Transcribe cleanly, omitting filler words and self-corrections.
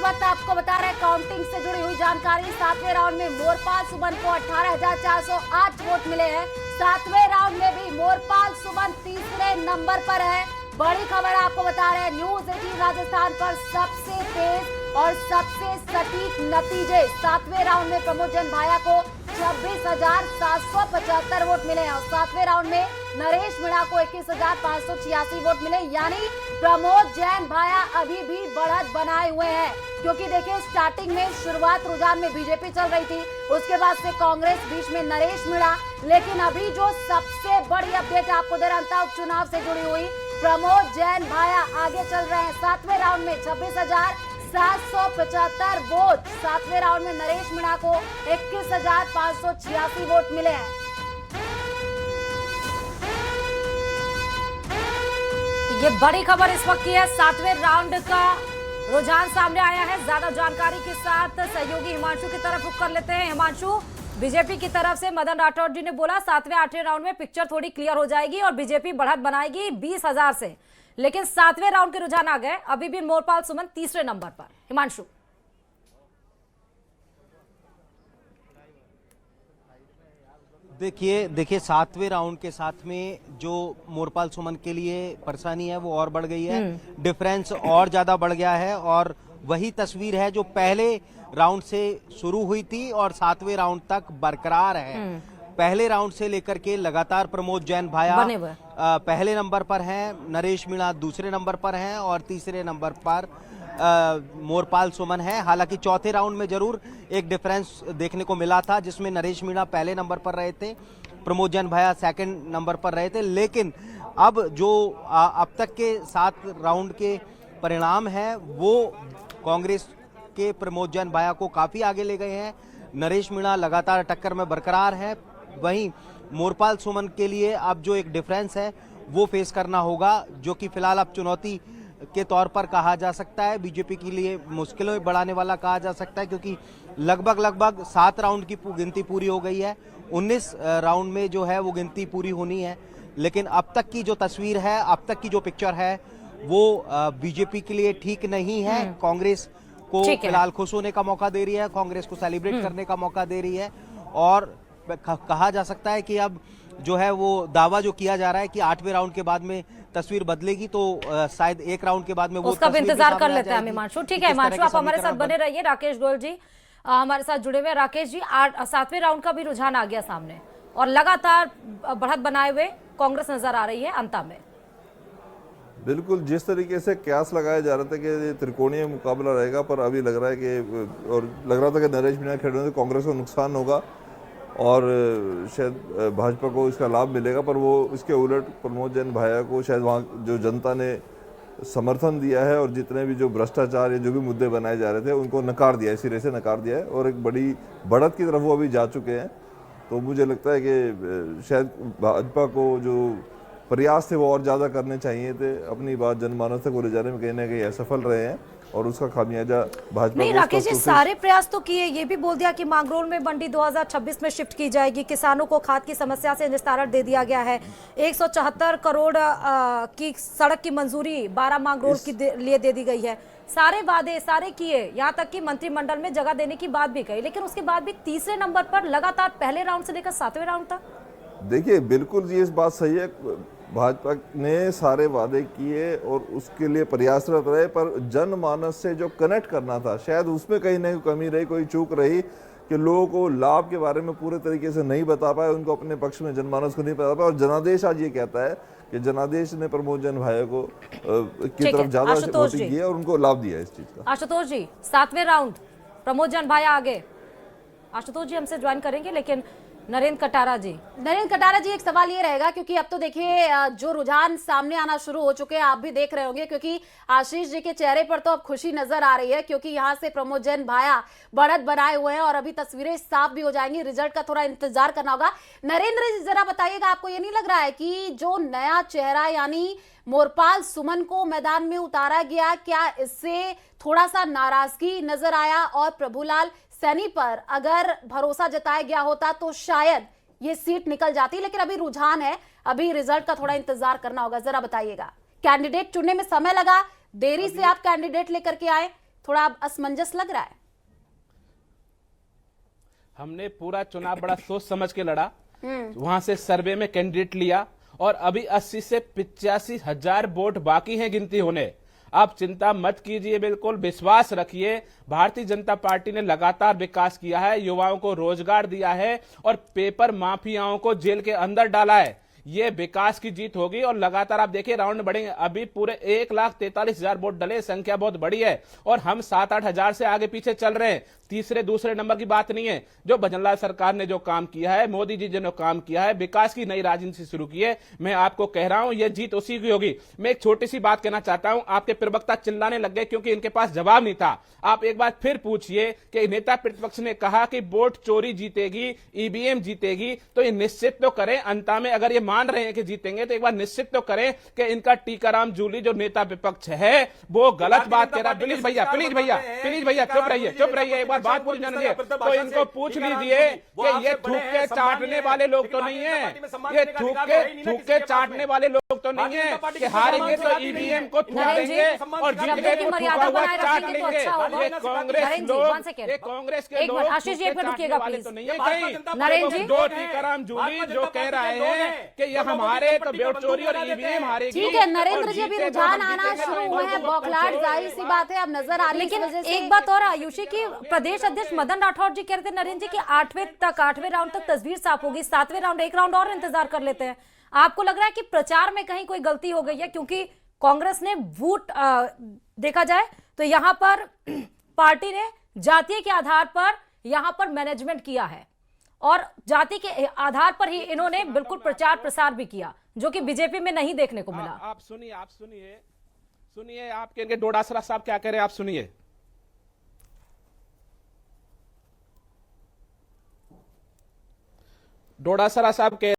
वक्त आपको बता रहे हैं काउंटिंग से जुड़ी हुई जानकारी। 7वें राउंड में मोरपाल सुमन को 18,408 वोट मिले हैं। 7वें राउंड में भी मोरपाल सुमन तीसरे नंबर पर है। बड़ी खबर आपको बता रहे हैं, न्यूज 18 राजस्थान पर सबसे तेज और सबसे सटीक नतीजे। 7वें राउंड में प्रमोद जैन भाया को 26,775 वोट मिले हैं और 7वें राउंड में नरेश मीणा को 21,586 वोट मिले। यानी प्रमोद जैन भाया अभी भी बढ़त बनाए हुए हैं, क्योंकि देखिए स्टार्टिंग में शुरुआत रुझान में बीजेपी चल रही थी, उसके बाद से कांग्रेस, बीच में नरेश मीणा, लेकिन अभी जो सबसे बड़ी अपडेट आपको दे रहा हूं उपचुनाव से जुड़ी हुई, प्रमोद जैन भाया आगे चल रहे हैं। 7वें राउंड में 26,775 वोट, 7वें राउंड में नरेश मीणा को 21,586 वोट मिले हैं। ये बड़ी खबर इस वक्त की है, 7वें राउंड का रुझान सामने आया है। ज्यादा जानकारी के साथ सहयोगी हिमांशु की तरफ रुख कर लेते हैं। हिमांशु, बीजेपी की तरफ से मदन राठौड़ जी ने बोला 7वें 8वें राउंड में पिक्चर थोड़ी क्लियर हो जाएगी और बीजेपी बढ़त बनाएगी 20,000 से, लेकिन 7वें राउंड के रुझान आ गए, अभी भी मोरपाल सुमन तीसरे नंबर पर। हिमांशु, देखिए 7वें राउंड के साथ में जो मोरपाल सुमन के लिए परेशानी है वो और बढ़ गई है, डिफरेंस और ज्यादा बढ़ गया है और वही तस्वीर है जो पहले राउंड से शुरू हुई थी और 7वें राउंड तक बरकरार है। पहले राउंड से लेकर के लगातार प्रमोद जैन भाया पहले नंबर पर हैं, नरेश मीणा दूसरे नंबर पर हैं और तीसरे नंबर पर मोरपाल सुमन है। हालांकि चौथे राउंड में जरूर एक डिफरेंस देखने को मिला था, जिसमें नरेश मीणा पहले नंबर पर रहे थे, प्रमोद जैन भाया सेकंड नंबर पर रहे थे, लेकिन अब जो अब तक के 7 राउंड के परिणाम हैं वो कांग्रेस के प्रमोद जैन भाया को काफी आगे ले गए हैं। नरेश मीणा लगातार टक्कर में बरकरार है, वहीं मोरपाल सुमन के लिए अब जो एक डिफरेंस है वो फेस करना होगा, जो कि फिलहाल अब चुनौती के तौर पर कहा जा सकता है, बीजेपी के लिए मुश्किलें बढ़ाने वाला कहा जा सकता है, क्योंकि लगभग 7 राउंड की गिनती पूरी हो गई है, 19 राउंड में जो है वो गिनती पूरी होनी है, लेकिन अब tक की जो तस्वीर है, अब तक की जो पिक्चर है वो बीजेपी के लिए ठीक नहीं है। कांग्रेस को फिलहाल खुश होने का मौका दे रही है, कांग्रेस को सेलिब्रेट करने का मौका दे रही है और कहा जा सकता है कि अब जो है वो दावा जो किया जा रहा है कि 8वें राउंड के बाद में तस्वीर बदलेगी, तो शायद एक राउंड के बाद में वो उसका भी इंतजार कर लेते हैं हिमांशु। ठीक है हिमांशु, आप हमारे साथ बने रहिए। राकेश गोयल जी हमारे साथ जुड़े हुए। राकेश जी, 7वें राउंड का भी रुझान आ गया सामने और लगातार बढ़त बनाए हुए कांग्रेस नजर आ रही है अंता में। बिल्कुल, जिस तरीके से कयास लगाया जा रहा था कि ये त्रिकोणीय मुकाबला रहेगा, पर अभी लग रहा है कि और लग रहा था कि नरेश मीणा खेलने से कांग्रेस को नुकसान होगा और शायद भाजपा को इसका लाभ मिलेगा, पर वो इसके उलट प्रमोद जैन भाया को शायद वहाँ जो जनता ने समर्थन दिया है और जितने भी जो भ्रष्टाचार या जो भी मुद्दे बनाए जा रहे थे उनको नकार दिया है, सिरे से नकार दिया है और एक बड़ी बढ़त की तरफ वो अभी जा चुके हैं। तो मुझे लगता है कि शायद भाजपा को जो प्रयास थे वो और ज़्यादा करने चाहिए थे, अपनी बात जनमानस तक ले जाने में कहीं ना कहीं असफल रहे हैं और उसका खामियाजा भाजपा नहीं। राकेश जी, सारे प्रयास तो किए, ये भी बोल दिया कि मांगरोल में मंडी 2026 में शिफ्ट की जाएगी, किसानों को खाद की समस्या से निस्तारण दे दिया गया है, 174 करोड़ की सड़क की मंजूरी 12 मांगरोल के लिए दे दी गई है, सारे वादे सारे किए, यहाँ तक कि मंत्रिमंडल में जगह देने की बात भी कही, लेकिन उसके बाद भी तीसरे नंबर पर लगातार पहले राउंड से लेकर 7वें राउंड तक। देखिए बिल्कुल ये इस बात सही है, भाजपा ने सारे वादे किए और उसके लिए प्रयासरत रहे, पर जनमानस से जो कनेक्ट करना था शायद उसमें कहीं ना कमी रही, कोई चूक रही कि लोगों को लाभ के बारे में पूरे तरीके से नहीं बता पाए, उनको अपने पक्ष में जनमानस को नहीं बता पाए। और जनादेश आज ये कहता है कि जनादेश ने प्रमोद जैन भाया को की तरफ ज्यादा वोटिंग की है और उनको लाभ दिया है इस चीज का। आशुतोष जी, 7वें राउंड प्रमोद जैन भाया आगे। आशुतोष जी हमसे ज्वाइन करेंगे, लेकिन नरेंद्र कटारा जी, एक सवाल ये रहेगा, क्योंकि अब तो देखिए जो रुझान सामने आना शुरू हो चुके हैं, आप भी देख रहे होंगे, क्योंकि आशीष जी के चेहरे पर तो अब खुशी नजर आ रही है, क्योंकि यहाँ से प्रमोद जैन भाया बढ़त बनाए हुए हैं और अभी तस्वीरें साफ भी हो जाएंगी, रिजल्ट का थोड़ा इंतजार करना होगा। नरेंद्र जी जरा बताइएगा, आपको ये नहीं लग रहा है कि जो नया चेहरा यानी मोरपाल सुमन को मैदान में उतारा गया, क्या इससे थोड़ा सा नाराजगी नजर आया और प्रभुलाल सैनी पर अगर भरोसा जताया गया होता तो शायद ये सीट निकल जाती, लेकिन अभी रुझान है, अभी रिजल्ट का थोड़ा इंतजार करना होगा। जरा बताइएगा, कैंडिडेट चुनने में समय लगा, देरी से आप कैंडिडेट लेकर के आए, थोड़ा अब असमंजस लग रहा है? हमने पूरा चुनाव बड़ा सोच समझ के लड़ा, वहां से सर्वे में कैंडिडेट लिया और अभी 80 से 85 हजार वोट बाकी हैं गिनती होने। आप चिंता मत कीजिए, बिल्कुल विश्वास रखिए। भारतीय जनता पार्टी ने लगातार विकास किया है, युवाओं को रोजगार दिया है और पेपर माफियाओं को जेल के अंदर डाला है। ये विकास की जीत होगी और लगातार आप देखिए राउंड बढ़ेंगे। अभी पूरे 1,43,000 वोट डले, संख्या बहुत बड़ी है और हम 7-8 हजार से आगे पीछे चल रहे हैं। तीसरे दूसरे नंबर की बात नहीं है। जो भजनलाल सरकार ने जो काम किया है, मोदी जी ने काम किया है, विकास की नई राजनीति शुरू की है, मैं आपको कह रहा हूं यह जीत उसी की होगी। मैं एक छोटी सी बात कहना चाहता हूं, आपके प्रवक्ता चिल्लाने लग गए क्योंकि इनके पास जवाब नहीं था। आप एक बार फिर पूछिए कि नेता प्रतिपक्ष ने कहा कि वोट चोरी जीतेगी, ईवीएम जीतेगी, तो ये निश्चित तो करें अंत में, अगर ये मान रहे हैं कि जीतेंगे तो एक बार निश्चित तो करें कि इनका टीकाराम जूली जो नेता विपक्ष है वो गलत बात कह रहा है। प्लीज भैया चुप रहिए, एक बार बात पूरी जाने दीजिए। तो इनको पूछ लीजिए कि ये थूक के चाटने वाले लोग तो नहीं है, ये थूक के चाटने वाले लोग तो नहीं है कि हारेंगे तो ईवीएम को थूक देंगे और जीतेंगे तो थूका हुआ चाट लेंगे। ये कांग्रेस के लोग आशीष जी एक मिनट रुकिएगा प्लीज। तो नहीं है कहीं। नरेंद्र जी, दो टीकाराम जूली जो कह रहे हैं कि ये हमारे तो वोट चोरी और ईवीएम हारेगी। ठीक है नरेंद्र जी, अभी रुझान आना शुरू हुए हैं, बौखलाहट जाहिर सी बात है अब नजर आ रही है। लेकिन एक बात और आयुषी की प्रदेश अध्यक्ष मदन राठौर जी कह रहे थे नरेंद्र जी कि 8वें राउंड तक तस्वीर साफ होगी, 7वें राउंड एक राउंड और इंतजार कर लेते हैं। आपको लग रहा है कि प्रचार में कहीं कोई गलती हो गई है? क्योंकि कांग्रेस ने वोट देखा जाए तो यहां पर पार्टी ने जातीय के आधार पर यहां पर मैनेजमेंट किया है और जाति के आधार पर ही इन्होंने बिल्कुल प्रचार प्रसार भी किया, जो कि बीजेपी में नहीं देखने को मिला। आप सुनिए आपके इनके डोडासरा साहब क्या कह रहे हैं, आप सुनिए। डोडासरा साहब कह